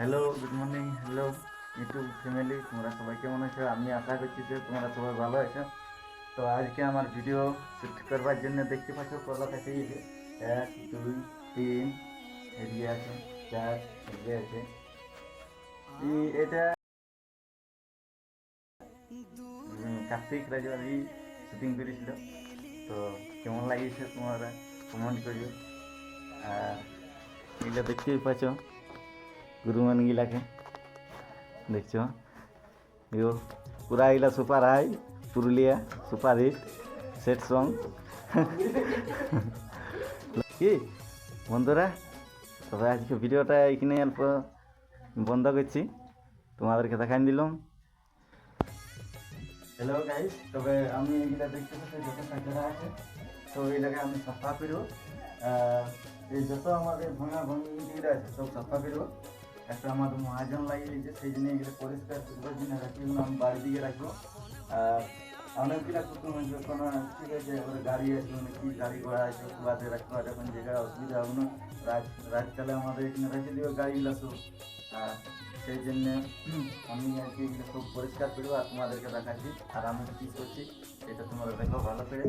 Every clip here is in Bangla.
Hello, good morning. Hello YouTube family, তোমরা সবাই কেমন আছো? আমি আশা করছি যে তোমরা সবাই ভালো আছো। তো আজকে আমার ভিডিও শ্যুট করবার জন্য দেখতে পাচ্ছ কলা থেকে 1 2 3 এদিকে আছে, 4 এদিকে আছে। এটা কার্তিক রাজবাড়ি শুটিং করেছিল। তো কেমন লাগিয়েছে তোমরা কমেন্ট করিও। আর এগুলো দেখতেই পাচ্ছ গুরুমানগুলাকে দেখছো, ইও পুরা এগুলা super high, Purulia super hit set song. কি বন্ধুরা, তবে আজকে ভিডিওটা এখানে অল্প বন্ধ করছি, তোমাদেরকে দেখাই দিলাম। হ্যালো গাইস, তবে আমি এগুলা দেখতে পাচ্ছি যত কাঁচরা আছে, তো এটাকে আমি সাফা করব। এই যত আমাদের ভাঙা ভাঙিগুলো আছে সব সাফা করব। একটা আমাদের মহাজন লাগিয়ে দিয়েছে, সেই জন্য এগুলো পরিষ্কার করবার জন্য রাখি, আমি বাড়ি দিকে রাখবো। আর অনেকগুলা কুটুম আছে, কোনো ঠিক আছে এবারে গাড়ি আছে, মানে কি গাড়ি ঘোড়া আছে বাদে রাখতে পারে, এখন জায়গায় অসুবিধা হবে না। রাতকালে আমাদের এখানে রেখে দেবে গাড়িগুলো সব। আর সেই জন্য আমি আর কি এগুলো সব পরিষ্কার করবো আর তোমাদেরকে দেখাচ্ছি। আর আমি কী করছি এটা তোমরা দেখো ভালো করে।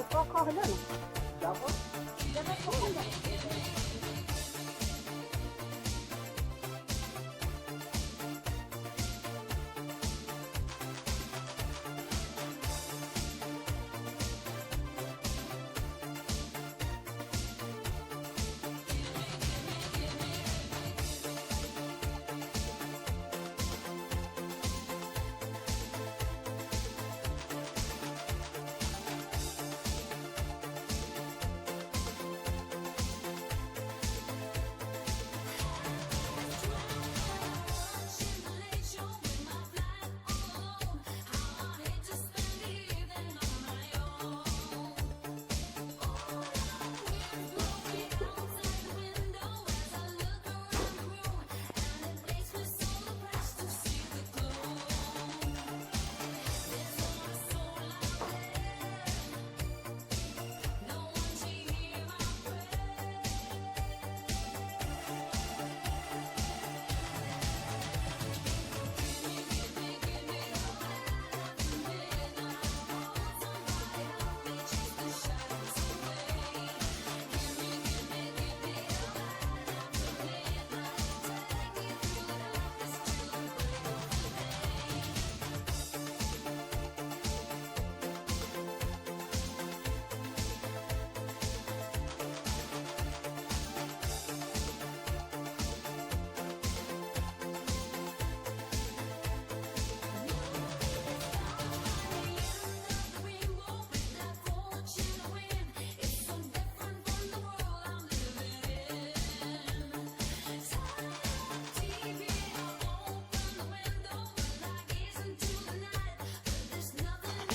ক খ হলো না যাবো যাবে কখন যাবে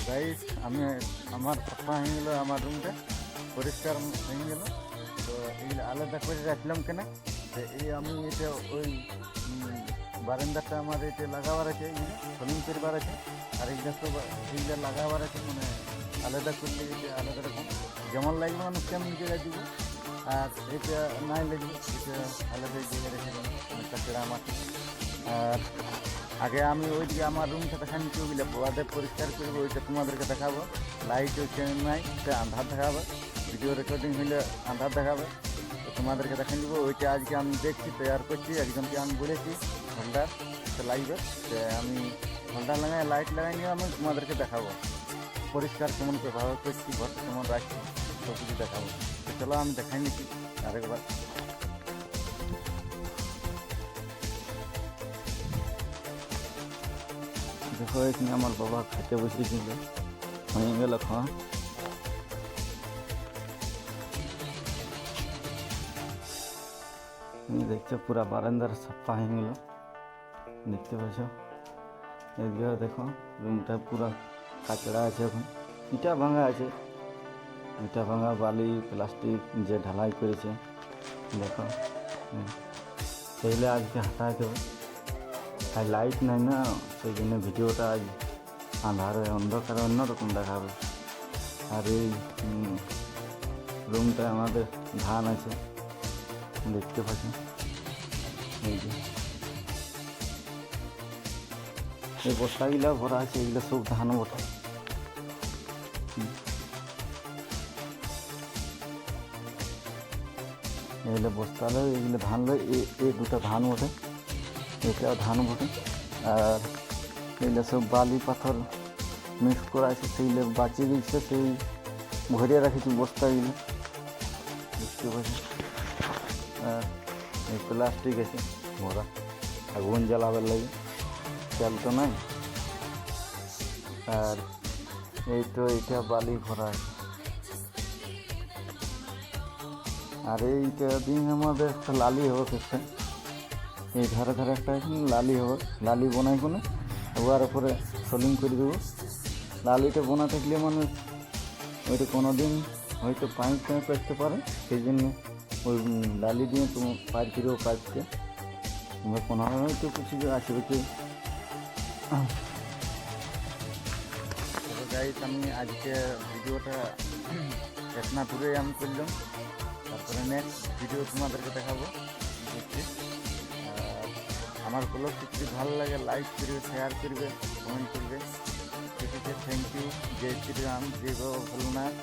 গাইস আমি আমার সাফা হয়ে গেলো আমার রুমটা পরিষ্কার হয়ে গেল তো এইগুলো আলাদা করে রাখলাম কেন তো এই আমি এটা ওই বারান্দাটা আমার এটা লাগাবার আছে ফলিং করবার আছে আর এইগুলো সব এইগুলো লাগাবার আছে মানে আলাদা করলে এটা আলাদা রকম যেমন লাগবে মানুষ তেমন জায়গায় দিব আর এটা নাই লাগবে এটা আলাদা জায়গায় রেখে দেবো কাছেরা আমার আর আগে আমি ওইদিকে আমার রুমটা দেখানি ওইগুলো বাদে পরিষ্কার করবো ওইটা তোমাদেরকে দেখাবো লাইট হচ্ছে নাই সে আন্ধার দেখাবে ভিডিও রেকর্ডিং হইলে আন্ধার দেখাবে তো তোমাদেরকে দেখান দেবো ওইটা আজকে আমি দেখছি তৈরি করছি একজনকে আমি বলেছি হোল্ডার সে লাগবে তো আমি হোল্ডার লাগাই লাইট লাগাই নিয়ে আমি তোমাদেরকে দেখাবো পরিষ্কার কেমন করে ভালো করছি ঘরটা কেমন রাখছি সব কিছু দেখাবো তো চলো আমি দেখাই নিচ্ছি আরেকবার দেখো এখানে আমার বাবা খেতে বসেছিল হয়ে গেল খাওয়া দেখছো পুরা বারান্দার সাফা হয়ে গেল দেখতে পাচ্ছ এদিকে দেখো রুমটা পুরা কাচড়া আছে এখন ইটা ভাঙা আছে ইটা ভাঙা বালি প্লাস্টিক যে ঢালাই করেছে দেখো সেইলে আজকে হাঁটাইতে হবে আর লাইট নাই না সেই জন্য ভিডিওটা আজ আন্ধারে অন্ধকারে অন্যরকম দেখাবে আর এই রুমটা আমাদের ধান আছে দেখতে পাচ্ছি এই যে এই বস্তাগুলো ভরা আছে এগুলো সব ধান বটে এগুলো বস্তালে এগুলো ধান লয় এই দুটা ধান বটে এটা ধান বটে আর এগুলো সব বালি পাথর মিক্স করা আছে সেইগুলো বাঁচিয়ে দিচ্ছে সেই ভরিয়ে রাখেছি বস্তাগুলো বুঝতে পারছি আর এই প্লাস্টিক আছে ভরা আগুন জ্বালাবার লাগে তেল তো নাই আর এই তো এইটা বালি ভরা আছে আর এইটা দিন আমাদের একটা লালি হবে একটা এই ধারে ধারে একটা লালি হবে লালি বোনাই কোনো ওয়ার উপরে সোলিং করে দেবো লালিটা বোনা থাকলে মানে ওইটা কোনো দিন হয়তো পাইপ আসতে পারে সেই জন্য ওই লালি দিয়ে তুমি পাইপ ফিরেও পাইপকে তোমরা কোনো হয়তো কিছু আসবে কি গাইস আমি আজকে ভিডিওটা এতনা দূরে আমি করলাম তারপরে নেক্সট ভিডিও তোমাদেরকে দেখাবো দেখছি আমার ব্লগটি যদি ভালো লাগে লাইক করবে শেয়ার করবে কমেন্ট করবে ঠিক আছে থ্যাংক ইউ জয় শ্রীরাম জয় বাবা ভোলেনাথ।